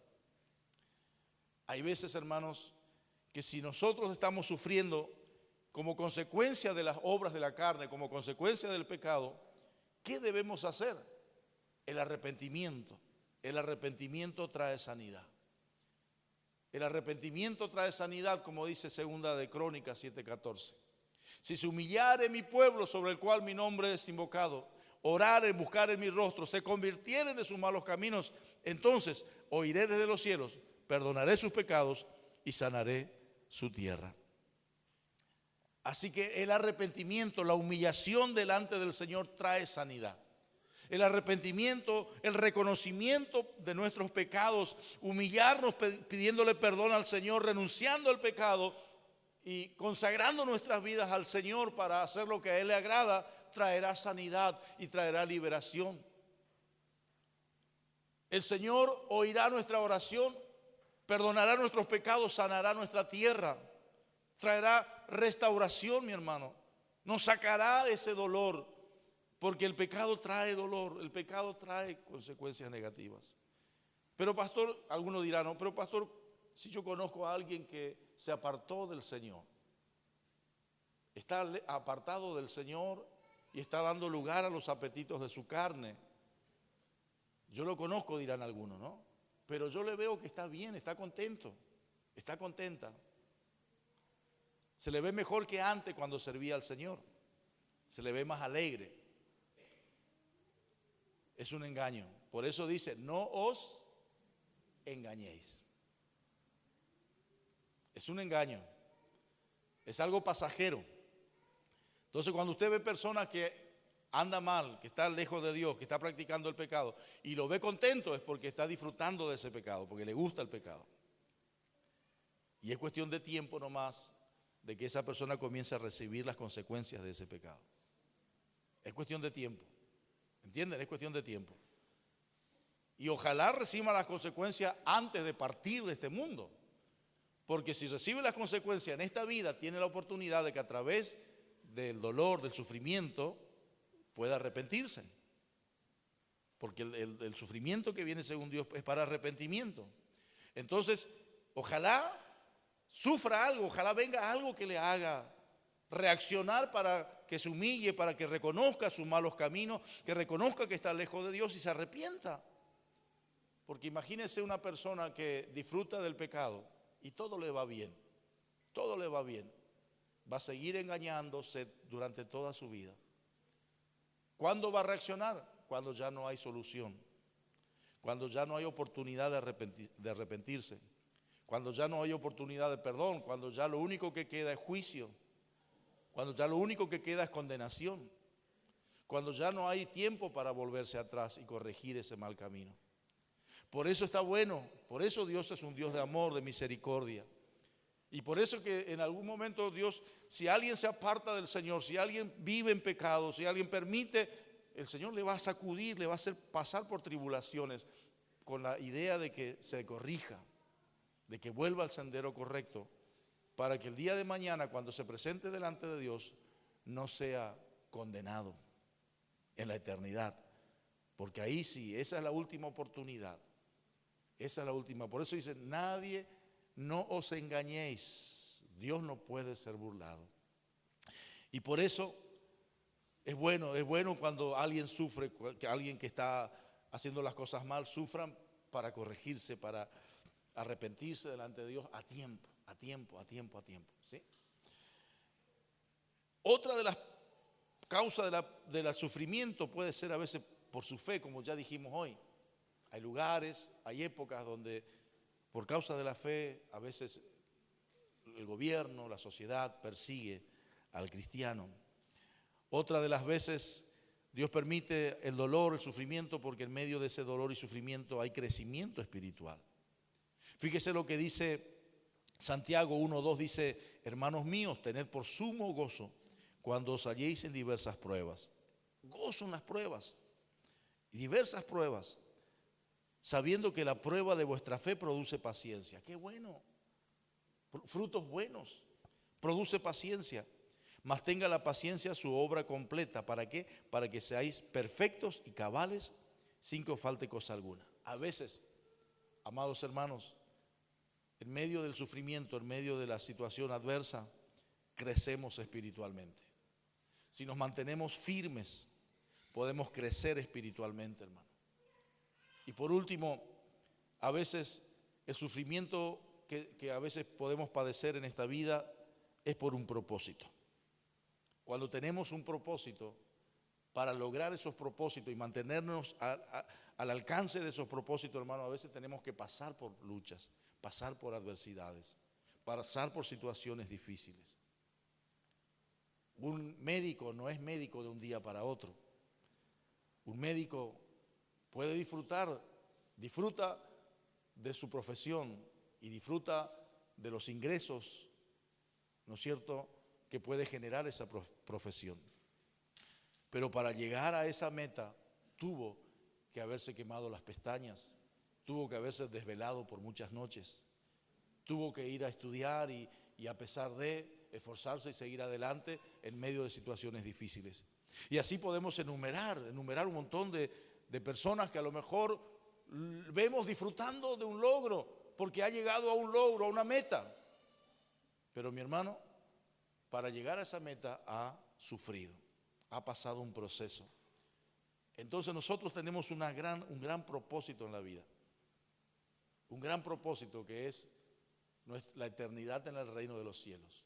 Hay veces, hermanos, que si nosotros estamos sufriendo como consecuencia de las obras de la carne, como consecuencia del pecado, ¿qué debemos hacer? El arrepentimiento. El arrepentimiento trae sanidad. El arrepentimiento trae sanidad, como dice Segunda de Crónicas 7:14. Si se humillare mi pueblo sobre el cual mi nombre es invocado, oraren, buscaren mi rostro, se convirtieren de sus malos caminos, entonces oiré desde los cielos, perdonaré sus pecados y sanaré su tierra. Así que el arrepentimiento, la humillación delante del Señor trae sanidad. El arrepentimiento, el reconocimiento de nuestros pecados, humillarnos pidiéndole perdón al Señor, renunciando al pecado y consagrando nuestras vidas al Señor para hacer lo que a Él le agrada, traerá sanidad y traerá liberación. El Señor oirá nuestra oración, perdonará nuestros pecados, sanará nuestra tierra, traerá restauración, mi hermano. Nos sacará de ese dolor, porque el pecado trae dolor, el pecado trae consecuencias negativas. Pero pastor, algunos dirán, no, pero pastor, si yo conozco a alguien que se apartó del Señor, está apartado del Señor y está dando lugar a los apetitos de su carne. Yo lo conozco, dirán algunos, ¿no? Pero yo le veo que está bien, está contento, está contenta. Se le ve mejor que antes cuando servía al Señor. Se le ve más alegre. Es un engaño. Por eso dice, no os engañéis. Es un engaño. Es algo pasajero. Entonces, cuando usted ve personas que anda mal, que está lejos de Dios, que está practicando el pecado, y lo ve contento, es porque está disfrutando de ese pecado, porque le gusta el pecado. Y es cuestión de tiempo nomás de que esa persona comience a recibir las consecuencias de ese pecado. Es cuestión de tiempo. ¿Entienden? Es cuestión de tiempo. Y ojalá reciba las consecuencias antes de partir de este mundo. Porque si recibe las consecuencias en esta vida, tiene la oportunidad de que a través del dolor, del sufrimiento, pueda arrepentirse. Porque el sufrimiento que viene según Dios es para arrepentimiento. Entonces, ojalá sufra algo, ojalá venga algo que le haga reaccionar para que se humille, para que reconozca sus malos caminos, que reconozca que está lejos de Dios y se arrepienta. Porque imagínese una persona que disfruta del pecado y todo le va bien, todo le va bien. Va a seguir engañándose durante toda su vida. ¿Cuándo va a reaccionar? Cuando ya no hay solución, cuando ya no hay oportunidad de arrepentirse, cuando ya no hay oportunidad de perdón, cuando ya lo único que queda es juicio, cuando ya lo único que queda es condenación, cuando ya no hay tiempo para volverse atrás y corregir ese mal camino. Por eso está bueno, por eso Dios es un Dios de amor, de misericordia. Y por eso que en algún momento Dios, si alguien se aparta del Señor, si alguien vive en pecado, si alguien permite, el Señor le va a sacudir, le va a hacer pasar por tribulaciones con la idea de que se corrija, de que vuelva al sendero correcto, para que el día de mañana, cuando se presente delante de Dios, no sea condenado en la eternidad. Porque ahí sí, esa es la última oportunidad. Esa es la última. Por eso dice, no os engañéis. Dios no puede ser burlado. Y por eso es bueno cuando alguien sufre, que alguien que está haciendo las cosas mal, sufran para corregirse, para arrepentirse delante de Dios a tiempo. ¿Sí? Otra de las causas del sufrimiento puede ser a veces por su fe, como ya dijimos hoy. Hay lugares, hay épocas donde por causa de la fe a veces el gobierno, la sociedad persigue al cristiano. Otra de las veces Dios permite el dolor, el sufrimiento, porque en medio de ese dolor y sufrimiento hay crecimiento espiritual. Fíjese lo que dice Santiago 1:2, dice, hermanos míos, tened por sumo gozo cuando os halléis en diversas pruebas. Gozo en las pruebas, diversas pruebas, sabiendo que la prueba de vuestra fe produce paciencia. ¡Qué bueno! Frutos buenos, produce paciencia. Mas tenga la paciencia su obra completa. ¿Para qué? Para que seáis perfectos y cabales sin que os falte cosa alguna. A veces, amados hermanos, en medio del sufrimiento, en medio de la situación adversa, crecemos espiritualmente. Si nos mantenemos firmes, podemos crecer espiritualmente, hermano. Y por último, a veces el sufrimiento que a veces podemos padecer en esta vida es por un propósito. Cuando tenemos un propósito, para lograr esos propósitos y mantenernos al alcance de esos propósitos, hermano, a veces tenemos que pasar por luchas, pasar por adversidades, pasar por situaciones difíciles. Un médico no es médico de un día para otro. Un médico puede disfruta de su profesión y disfruta de los ingresos, ¿no es cierto?, que puede generar esa profesión. Pero para llegar a esa meta tuvo que haberse quemado las pestañas, tuvo que haberse desvelado por muchas noches, tuvo que ir a estudiar y a pesar de esforzarse y seguir adelante en medio de situaciones difíciles. Y así podemos enumerar un montón de personas que a lo mejor vemos disfrutando de un logro, porque ha llegado a un logro, a una meta. Pero mi hermano, para llegar a esa meta ha sufrido, ha pasado un proceso. Entonces nosotros tenemos un gran propósito en la vida. Un gran propósito que es la eternidad en el reino de los cielos.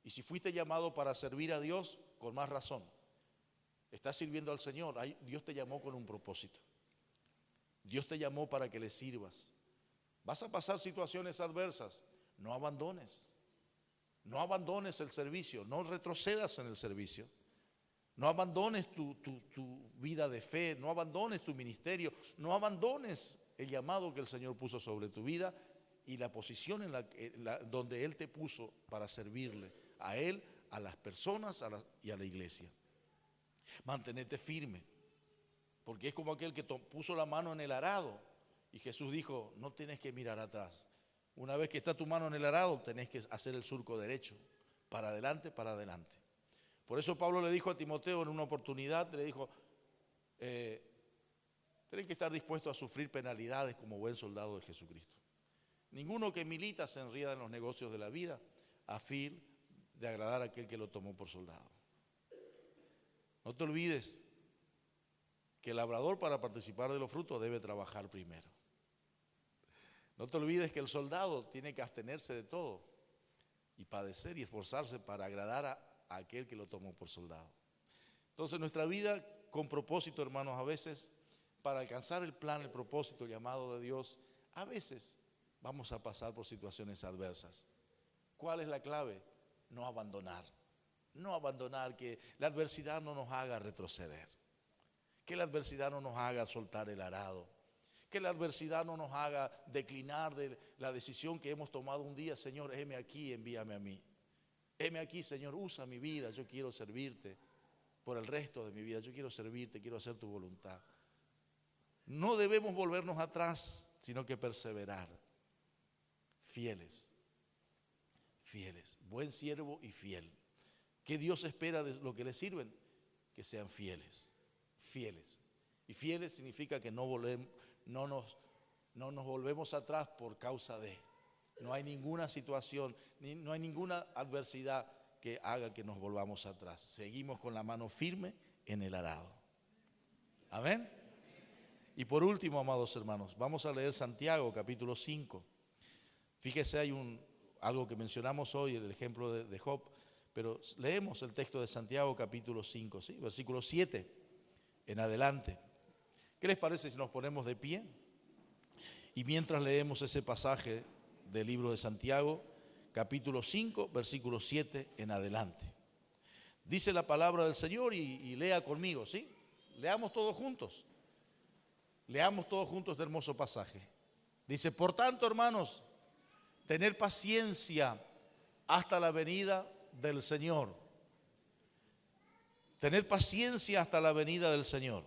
Y si fuiste llamado para servir a Dios, con más razón. Estás sirviendo al Señor, Dios te llamó con un propósito. Dios te llamó para que le sirvas. Vas a pasar situaciones adversas, no abandones. No abandones el servicio, no retrocedas en el servicio. No abandones tu vida de fe, no abandones tu ministerio, no abandones el llamado que el Señor puso sobre tu vida y la posición donde Él te puso para servirle a Él, a las personas y a la iglesia. Mantenete firme, porque es como aquel que puso la mano en el arado y Jesús dijo, no tienes que mirar atrás. Una vez que está tu mano en el arado, tenés que hacer el surco derecho, para adelante, para adelante. Por eso Pablo le dijo a Timoteo en una oportunidad, le dijo, tenés que estar dispuesto a sufrir penalidades como buen soldado de Jesucristo. Ninguno que milita se enreda en los negocios de la vida a fin de agradar a aquel que lo tomó por soldado. No te olvides que el labrador para participar de los frutos debe trabajar primero. No te olvides que el soldado tiene que abstenerse de todo y padecer y esforzarse para agradar a aquel que lo tomó por soldado. Entonces nuestra vida con propósito, hermanos, a veces para alcanzar el plan, el propósito, el llamado de Dios, a veces vamos a pasar por situaciones adversas. ¿Cuál es la clave? No abandonar. No abandonar, que la adversidad no nos haga retroceder, que la adversidad no nos haga soltar el arado, que la adversidad no nos haga declinar de la decisión que hemos tomado un día. Señor, heme aquí, envíame a mí. Heme aquí, Señor, usa mi vida, yo quiero servirte por el resto de mi vida, yo quiero servirte, quiero hacer tu voluntad. No debemos volvernos atrás, sino que perseverar. Fieles, buen siervo y fiel. ¿Qué Dios espera de lo que le sirven? Que sean fieles. Y fieles significa que no nos volvemos atrás por causa de. No hay ninguna situación, no hay ninguna adversidad que haga que nos volvamos atrás. Seguimos con la mano firme en el arado. Amén. Y por último, amados hermanos, vamos a leer Santiago capítulo 5. Fíjese, hay algo que mencionamos hoy, el ejemplo de Job, pero leemos el texto de Santiago capítulo 5, ¿sí? Versículo 7 en adelante. ¿Qué les parece si nos ponemos de pie? Y mientras leemos ese pasaje del libro de Santiago, capítulo 5, versículo 7 en adelante. Dice la palabra del Señor y lea conmigo, ¿sí? Leamos todos juntos. Leamos todos juntos este hermoso pasaje. Dice, por tanto, hermanos, tener paciencia hasta la venida del Señor. Tener paciencia hasta la venida del Señor.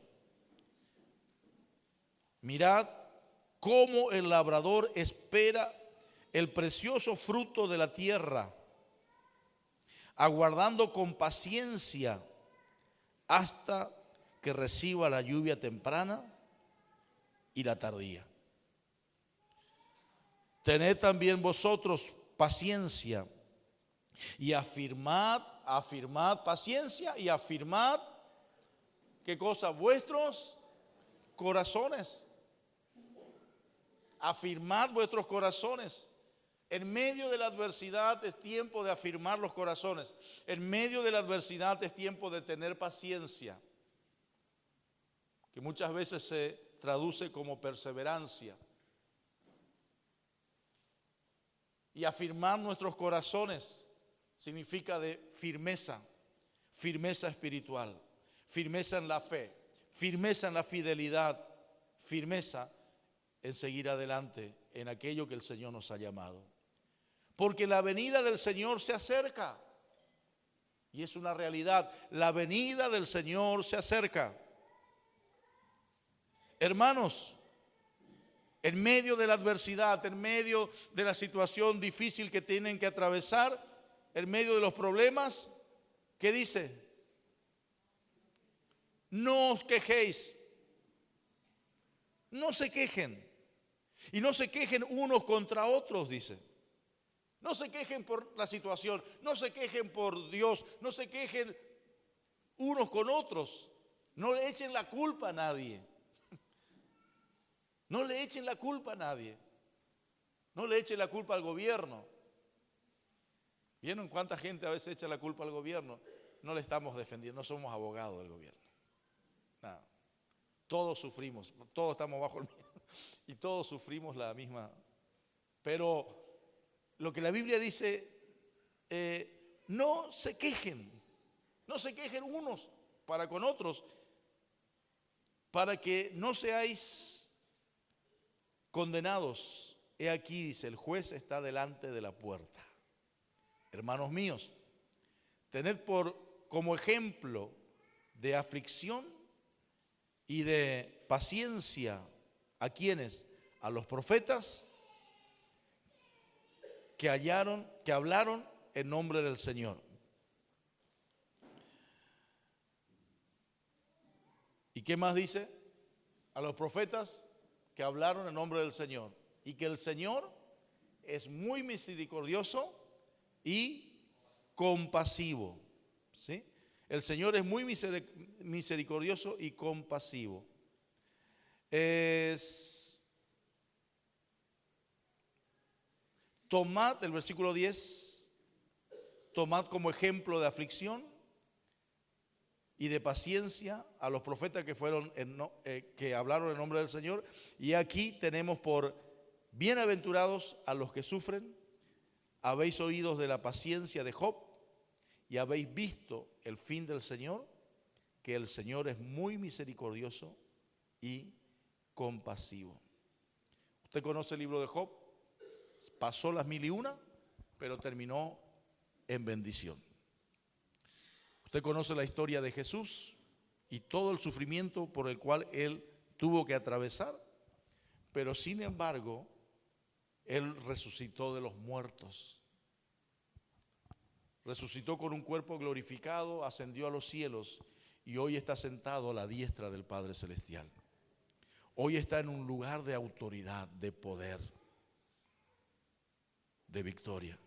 Mirad cómo el labrador espera el precioso fruto de la tierra, aguardando con paciencia hasta que reciba la lluvia temprana y la tardía. Tened también vosotros paciencia y afirmad paciencia y afirmad, ¿qué cosa? Vuestros corazones. Afirmad vuestros corazones. En medio de la adversidad es tiempo de afirmar los corazones. En medio de la adversidad es tiempo de tener paciencia. que muchas veces se traduce como perseverancia. Y afirmar nuestros corazones significa de firmeza, firmeza espiritual, firmeza en la fe, firmeza en la fidelidad, firmeza en seguir adelante en aquello que el Señor nos ha llamado. Porque la venida del Señor se acerca. Y es una realidad, la venida del Señor se acerca. Hermanos, en medio de la adversidad, en medio de la situación difícil que tienen que atravesar, en medio de los problemas, ¿qué dice? No os quejéis, no se quejen, y no se quejen unos contra otros, dice. No se quejen por la situación, no se quejen por Dios, no se quejen unos con otros, no le echen la culpa a nadie. No le echen la culpa a nadie. No le echen la culpa al gobierno. ¿Vieron cuánta gente a veces echa la culpa al gobierno? No le estamos defendiendo, no somos abogados del gobierno. No. Todos sufrimos, todos estamos bajo el miedo y todos sufrimos la misma. Pero lo que la Biblia dice, no se quejen unos para con otros, para que no seáis condenados. He aquí, dice, el juez está delante de la puerta. Hermanos míos, tened como ejemplo de aflicción y de paciencia a quienes, a los profetas que hablaron en nombre del Señor. ¿Y qué más dice? A los profetas que hablaron en nombre del Señor, y que el Señor es muy misericordioso y compasivo, ¿sí? El Señor es muy misericordioso y compasivo. Tomad, el versículo 10, tomad como ejemplo de aflicción y de paciencia a los profetas que hablaron en nombre del Señor. Y aquí tenemos por bienaventurados a los que sufren. Habéis oído de la paciencia de Job y habéis visto el fin del Señor, que el Señor es muy misericordioso y compasivo. Usted conoce el libro de Job, pasó las 1001, pero terminó en bendición. Usted conoce la historia de Jesús y todo el sufrimiento por el cual Él tuvo que atravesar, pero sin embargo, Él resucitó de los muertos. Resucitó con un cuerpo glorificado, ascendió a los cielos y hoy está sentado a la diestra del Padre Celestial. Hoy está en un lugar de autoridad, de poder, de victoria.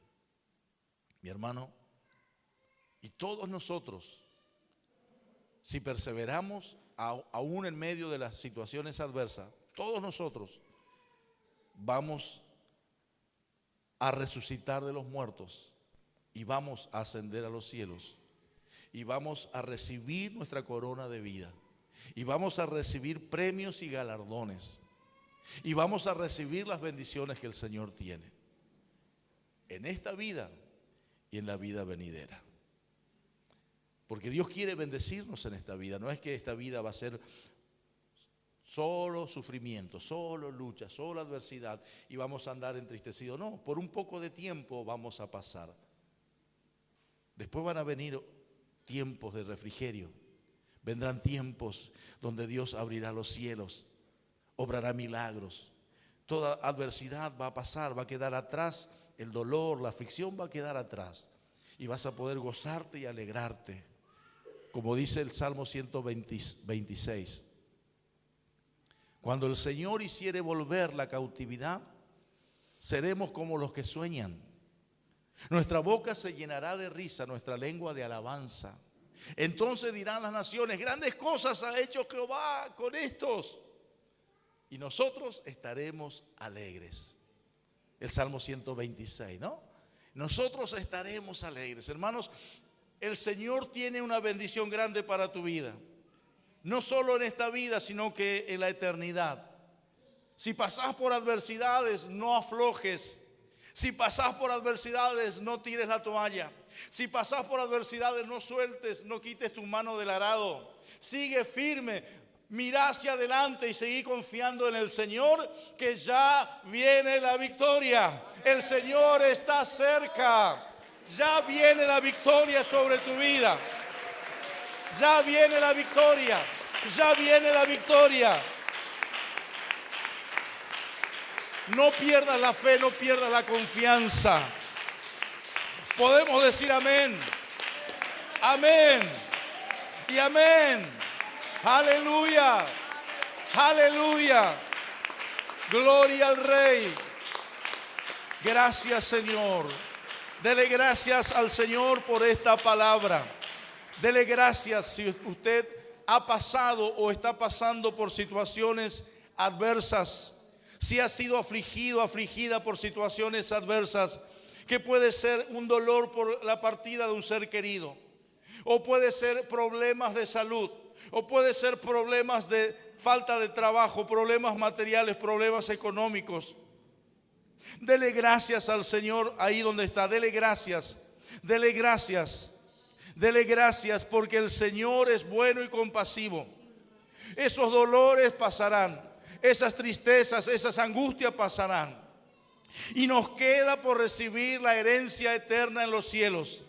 Mi hermano, y todos nosotros, si perseveramos aún en medio de las situaciones adversas, todos nosotros vamos a resucitar de los muertos y vamos a ascender a los cielos y vamos a recibir nuestra corona de vida y vamos a recibir premios y galardones y vamos a recibir las bendiciones que el Señor tiene en esta vida y en la vida venidera. Porque Dios quiere bendecirnos en esta vida. No es que esta vida va a ser solo sufrimiento, solo lucha, solo adversidad y vamos a andar entristecidos. No, por un poco de tiempo vamos a pasar. Después van a venir tiempos de refrigerio. Vendrán tiempos donde Dios abrirá los cielos, obrará milagros. Toda adversidad va a pasar, va a quedar atrás. El dolor, la aflicción va a quedar atrás. Y vas a poder gozarte y alegrarte. Como dice el Salmo 126. Cuando el Señor hiciere volver la cautividad, seremos como los que sueñan. Nuestra boca se llenará de risa, nuestra lengua de alabanza. Entonces dirán las naciones, grandes cosas ha hecho Jehová con estos. Y nosotros estaremos alegres. El Salmo 126, ¿no? Nosotros estaremos alegres. Hermanos, el Señor tiene una bendición grande para tu vida. no solo en esta vida, sino que en la eternidad. Si pasás por adversidades, no aflojes. Si pasás por adversidades, no tires la toalla. Si pasás por adversidades, no sueltes, no quites tu mano del arado. Sigue firme, mira hacia adelante y seguí confiando en el Señor, que ya viene la victoria. El Señor está cerca. Ya viene la victoria sobre tu vida. Ya viene la victoria. Ya viene la victoria. No pierdas la fe, no pierdas la confianza. Podemos decir amén. Amén. Y amén. Aleluya. Aleluya. Gloria al Rey. Gracias, Señor. Dele gracias al Señor por esta palabra. Dele gracias si usted ha pasado o está pasando por situaciones adversas. Si ha sido afligido, afligida por situaciones adversas, que puede ser un dolor por la partida de un ser querido, o puede ser problemas de salud, o puede ser problemas de falta de trabajo, problemas materiales, problemas económicos. Dele gracias al Señor ahí donde está. Dele gracias, dele gracias, dele gracias, porque el Señor es bueno y compasivo. Esos dolores pasarán, esas tristezas, esas angustias pasarán, y nos queda por recibir la herencia eterna en los cielos.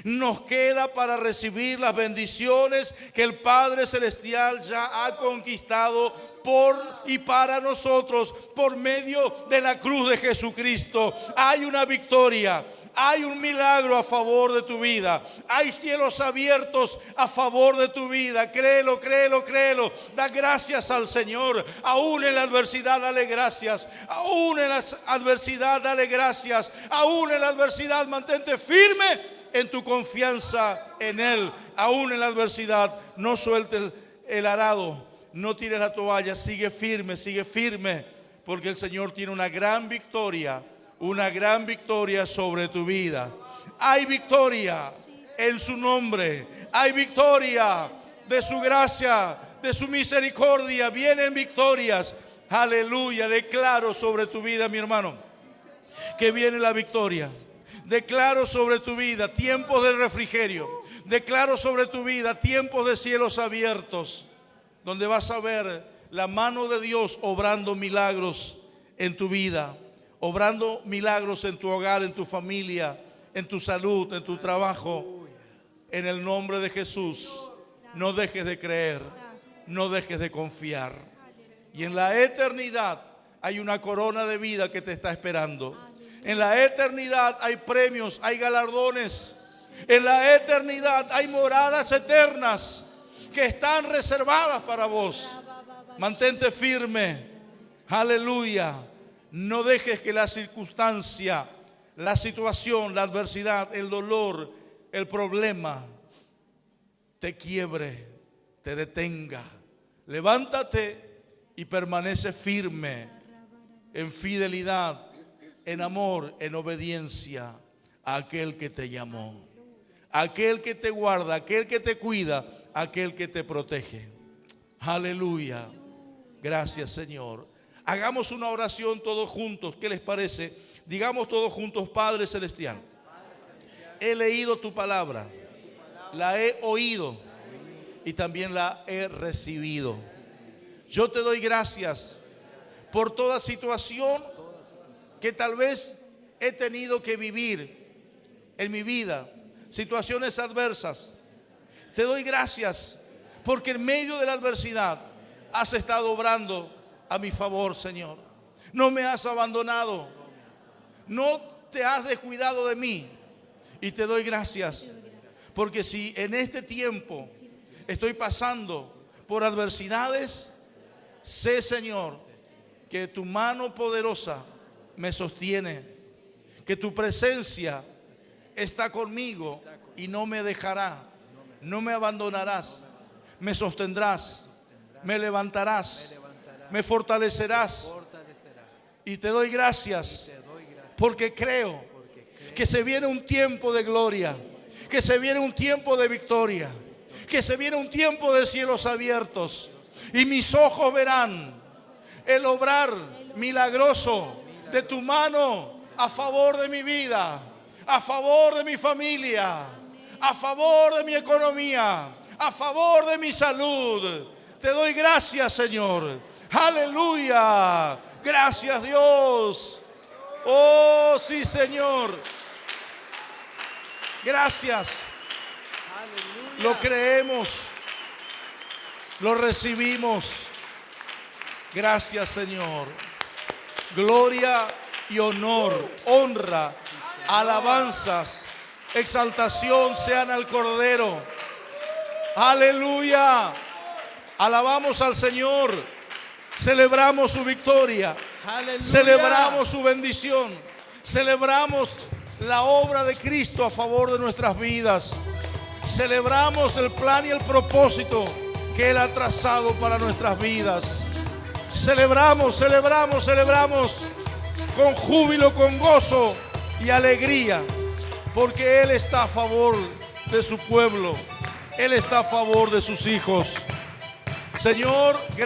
Nos queda para recibir las bendiciones que el Padre Celestial ya ha conquistado por y para nosotros por medio de la cruz de Jesucristo. Hay una victoria. Hay un milagro a favor de tu vida. Hay cielos abiertos a favor de tu vida. Créelo, créelo, créelo. Da gracias al Señor. Aún en la adversidad, dale gracias. Aún en la adversidad, dale gracias. Aún en la adversidad, mantente firme en tu confianza en Él. Aún en la adversidad, no sueltes el arado. No tires la toalla. Sigue firme. Porque el Señor tiene una gran victoria sobre tu vida. Hay victoria en su nombre. Hay victoria de su gracia, de su misericordia. Vienen victorias. Aleluya. Declaro sobre tu vida, mi hermano, que viene la victoria. Declaro sobre tu vida tiempos de refrigerio. Declaro sobre tu vida tiempos de cielos abiertos, donde vas a ver la mano de Dios obrando milagros en tu vida. Obrando milagros en tu hogar, en tu familia, en tu salud, en tu trabajo. En el nombre de Jesús, no dejes de creer, no dejes de confiar. Y en la eternidad hay una corona de vida que te está esperando. En la eternidad hay premios, hay galardones. En la eternidad hay moradas eternas que están reservadas para vos. Mantente firme. Aleluya. No dejes que la circunstancia, la situación, la adversidad, el dolor, el problema te quiebre, te detenga. Levántate y permanece firme en fidelidad, en amor, en obediencia a aquel que te llamó, aquel que te guarda, aquel que te cuida, aquel que te protege. Aleluya. Gracias, Señor. Hagamos una oración todos juntos. ¿Qué les parece? Digamos todos juntos: Padre Celestial, he leído tu palabra, la he oído y también la he recibido. Yo te doy gracias por toda situación que tal vez he tenido que vivir en mi vida, situaciones adversas. Te doy gracias porque en medio de la adversidad has estado obrando a mi favor, Señor. No me has abandonado, no te has descuidado de mí, y te doy gracias porque si en este tiempo estoy pasando por adversidades, sé, Señor, que tu mano poderosa me sostiene, que tu presencia está conmigo y no me dejará, no me abandonarás, me sostendrás, me levantarás, me fortalecerás. Y te doy gracias porque creo que se viene un tiempo de gloria, que se viene un tiempo de victoria, que se viene un tiempo de cielos abiertos y mis ojos verán el obrar milagroso de tu mano a favor de mi vida, a favor de mi familia, a favor de mi economía, a favor de mi salud. Te doy gracias, Señor. Aleluya. Gracias, Dios. Oh, sí, Señor. Gracias. Lo creemos. Lo recibimos. Gracias, Señor. Gloria y honor, honra, alabanzas, exaltación sean al Cordero. Aleluya. Alabamos al Señor. Celebramos su victoria. Aleluya. Celebramos su bendición. Celebramos la obra de Cristo a favor de nuestras vidas. Celebramos el plan y el propósito que Él ha trazado para nuestras vidas. Celebramos con júbilo, con gozo y alegría, porque Él está a favor de su pueblo. Él está a favor de sus hijos. Señor, gracias.